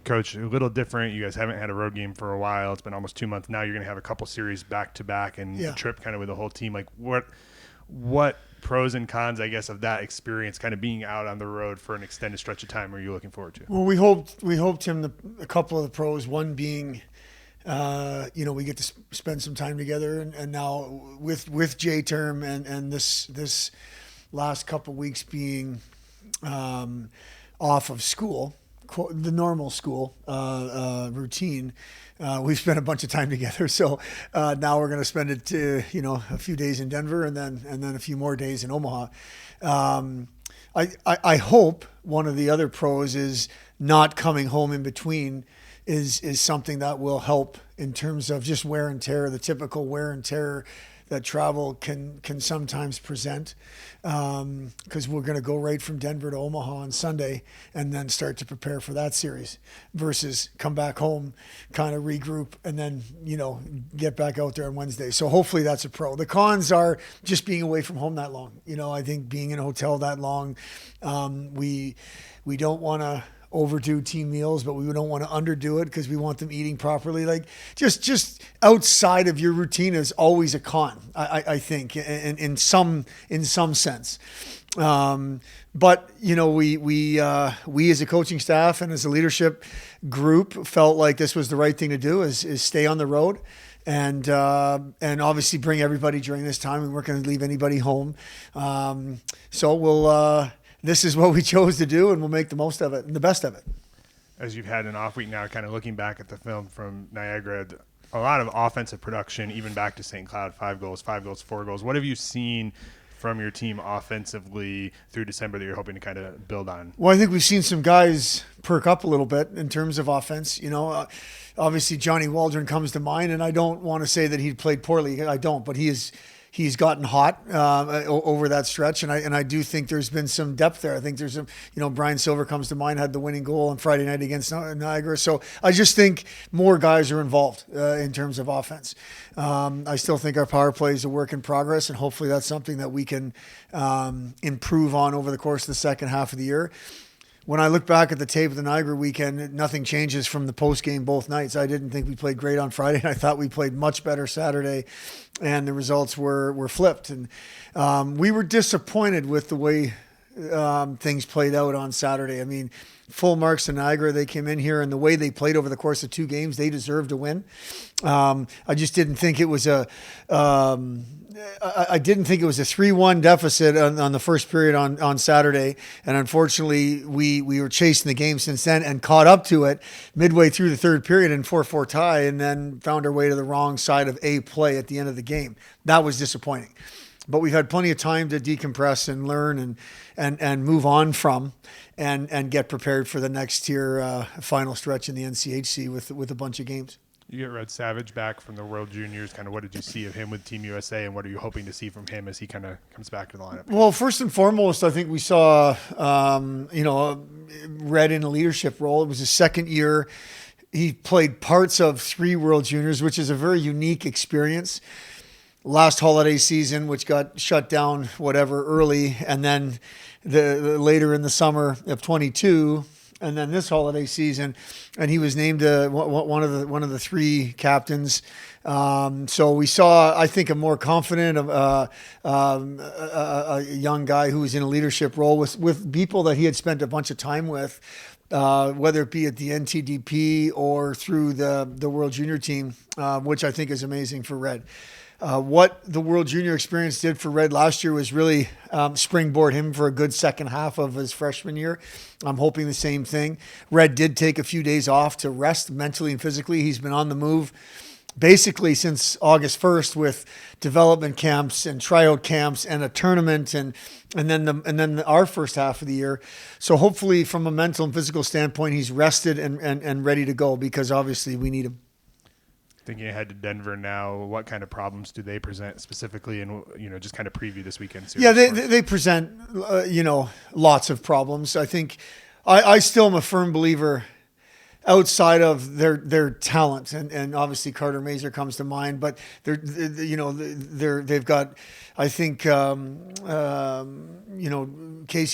Coach, a little different. You guys haven't had a road game for a while. It's been almost 2 months now. You're going to have a couple series back to back and a trip kind of with the whole team. Like what pros and cons, I guess, of that experience, kind of being out on the road for an extended stretch of time, are you looking forward to? Well, we hoped him a couple of the pros. One being, we get to spend some time together, and now with J term and this last couple of weeks being off of school, the normal school routine. We've spent a bunch of time together, so now we're going to spend it, a few days in Denver, and then a few more days in Omaha. I hope one of the other pros is not coming home in between is something that will help in terms of just wear and tear, the typical wear and tear that travel can sometimes present, because we're going to go right from Denver to Omaha on Sunday and then start to prepare for that series versus come back home, kind of regroup, and then, get back out there on Wednesday. So hopefully that's a pro. The cons are just being away from home that long. I think being in a hotel that long, we don't want to overdo team meals, but we don't want to underdo it because we want them eating properly. Like just outside of your routine is always a con, I think, in some sense. But we as a coaching staff and as a leadership group felt like this was the right thing to do is stay on the road and obviously bring everybody during this time. We weren't going to leave anybody home. So this is what we chose to do, and we'll make the most of it and the best of it. As you've had an off week now, kind of looking back at the film from Niagara, a lot of offensive production, even back to St. Cloud, 5 goals, 4 goals. What have you seen from your team offensively through December that you're hoping to kind of build on? Well, I think we've seen some guys perk up a little bit in terms of offense. Obviously Johnny Waldron comes to mind, and I don't want to say that he played poorly. I don't, but he's gotten hot over that stretch, and I do think there's been some depth there. I think there's Brian Silver comes to mind, had the winning goal on Friday night against Niagara. So I just think more guys are involved in terms of offense. I still think our power play is a work in progress, and hopefully that's something that we can improve on over the course of the second half of the year. When I look back at the tape of the Niagara weekend, nothing changes from the post game both nights. I didn't think we played great on Friday, and I thought we played much better Saturday, and the results were flipped. And we were disappointed with the way things played out on Saturday. I mean, full marks to Niagara. They came in here, and the way they played over the course of 2 games, they deserved to win. I just didn't think it was I didn't think it was a 3-1 deficit on the first period on Saturday. And unfortunately, we were chasing the game since then and caught up to it midway through the third period in 4-4 tie, and then found our way to the wrong side of a play at the end of the game. That was disappointing. But we've had plenty of time to decompress and learn and move on from and get prepared for the next tier final stretch in the NCHC with a bunch of games. You get Red Savage back from the World Juniors. Kind of what did you see of him with Team USA, and what are you hoping to see from him as he kind of comes back to the lineup? Well, first and foremost, I think we saw, Red in a leadership role. It was his second year. He played parts of 3 World Juniors, which is a very unique experience. Last holiday season, which got shut down, early, and then the later in the summer of 22. And then this holiday season, and he was named one of the 3 captains. So we saw, I think, a more confident, a young guy who was in a leadership role with people that he had spent a bunch of time with, whether it be at the NTDP or through the World Junior team, which I think is amazing for Red. What the World Junior experience did for Red last year was really springboard him for a good second half of his freshman year. I'm hoping the same thing. Red did take a few days off to rest mentally and physically. He's been on the move basically since August 1st with development camps and tryout camps and a tournament and then our first half of the year. So hopefully from a mental and physical standpoint, he's rested and ready to go, because obviously we need him. Thinking ahead to Denver now, what kind of problems do they present specifically, and just kind of preview this weekend series? Yeah, they present lots of problems. I think I still am a firm believer outside of their talent, and obviously Carter Mazur comes to mind, but they've got, I think Casey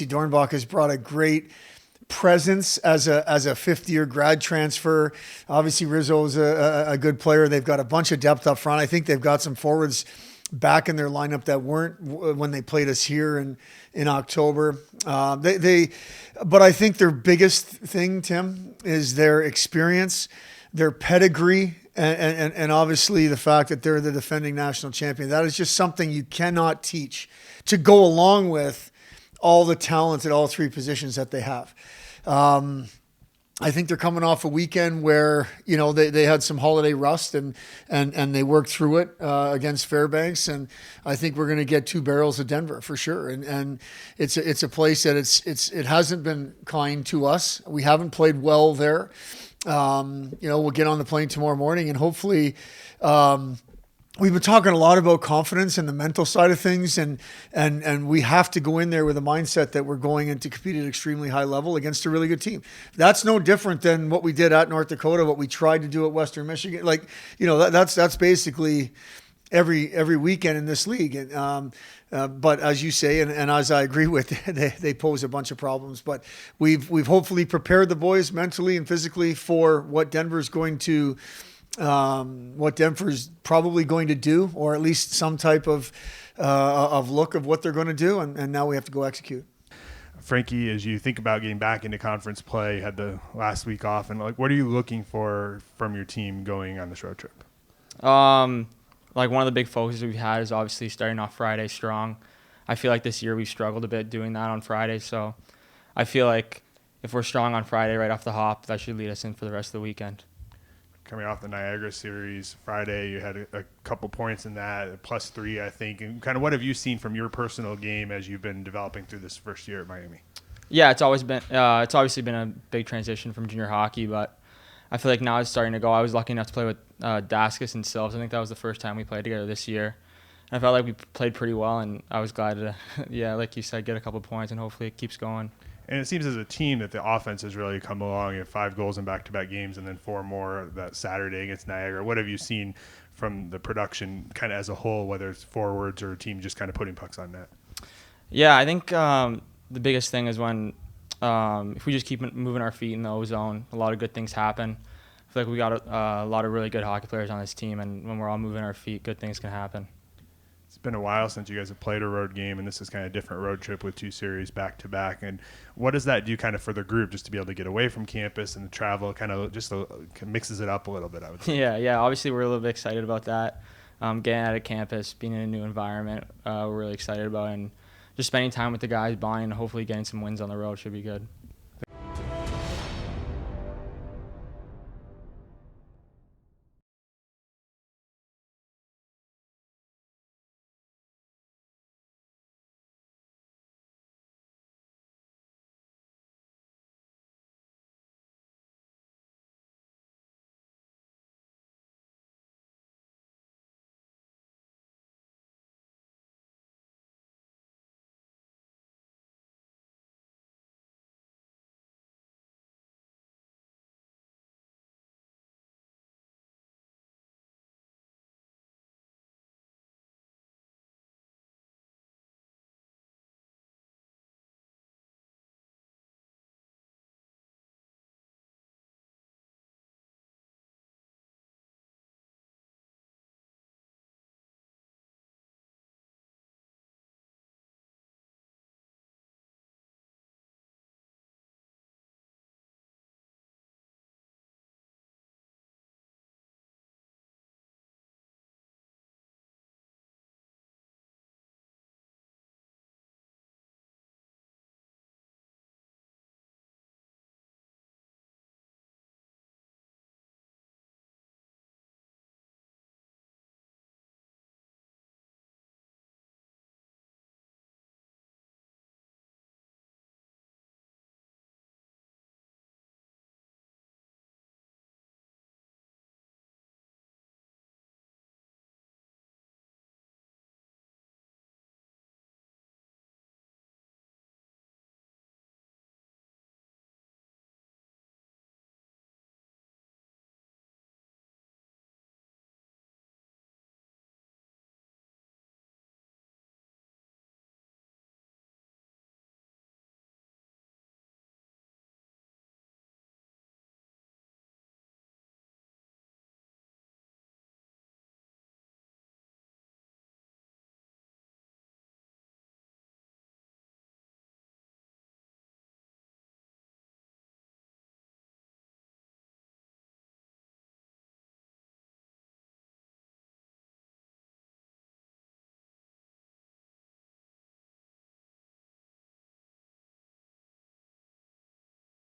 Dornbach has brought a great presence as a fifth-year grad transfer. Obviously, Rizzo's a good player. They've got a bunch of depth up front. I think they've got some forwards back in their lineup that weren't when they played us here in October. But I think their biggest thing, Tim, is their experience, their pedigree, and obviously the fact that they're the defending national champion. That is just something you cannot teach, to go along with all the talent at all three positions that they have. I think they're coming off a weekend where, they had some holiday rust and they worked through it against Fairbanks. And I think we're going to get 2 barrels of Denver for sure. And it's a place that it hasn't been kind to us. We haven't played well there. We'll get on the plane tomorrow morning and hopefully, we've been talking a lot about confidence and the mental side of things, and we have to go in there with a mindset that we're going in to compete at an extremely high level against a really good team. That's no different than what we did at North Dakota, what we tried to do at Western Michigan. That's basically every weekend in this league. And but as you say, and as I agree with, they pose a bunch of problems. But we've hopefully prepared the boys mentally and physically for what Denver's probably going to do, or at least some type of look of what they're going to do. And now we have to go execute. Frankie, as you think about getting back into conference play, you had the last week off, and what are you looking for from your team going on this road trip? One of the big focuses we've had is obviously starting off Friday strong. I feel like this year we've struggled a bit doing that on Friday, so I feel like if we're strong on Friday right off the hop, that should lead us in for the rest of the weekend. Coming off the Niagara series Friday, you had a couple points in that, +3, I think. And kind of what have you seen from your personal game as you've been developing through this first year at Miami? Yeah, it's obviously been a big transition from junior hockey, but I feel like now it's starting to go. I was lucky enough to play with Daskus and Silves. I think that was the first time we played together this year. And I felt like we played pretty well, and I was glad to, like you said, get a couple points, and hopefully it keeps going. And it seems as a team that the offense has really come along. You have 5 goals in back-to-back games and then 4 more that Saturday against Niagara. What have you seen from the production kind of as a whole, whether it's forwards or a team just kind of putting pucks on net? Yeah, I think the biggest thing is when if we just keep moving our feet in the O-zone, a lot of good things happen. I feel like we got a lot of really good hockey players on this team, and when we're all moving our feet, good things can happen. It's been a while since you guys have played a road game, and this is kind of a different road trip with 2 series back-to-back. And what does that do kind of for the group, just to be able to get away from campus and the travel, kind of just mixes it up a little bit, I would say? Yeah. Obviously, we're a little bit excited about that. Getting out of campus, being in a new environment, we're really excited about, and just spending time with the guys, bonding, and hopefully getting some wins on the road should be good.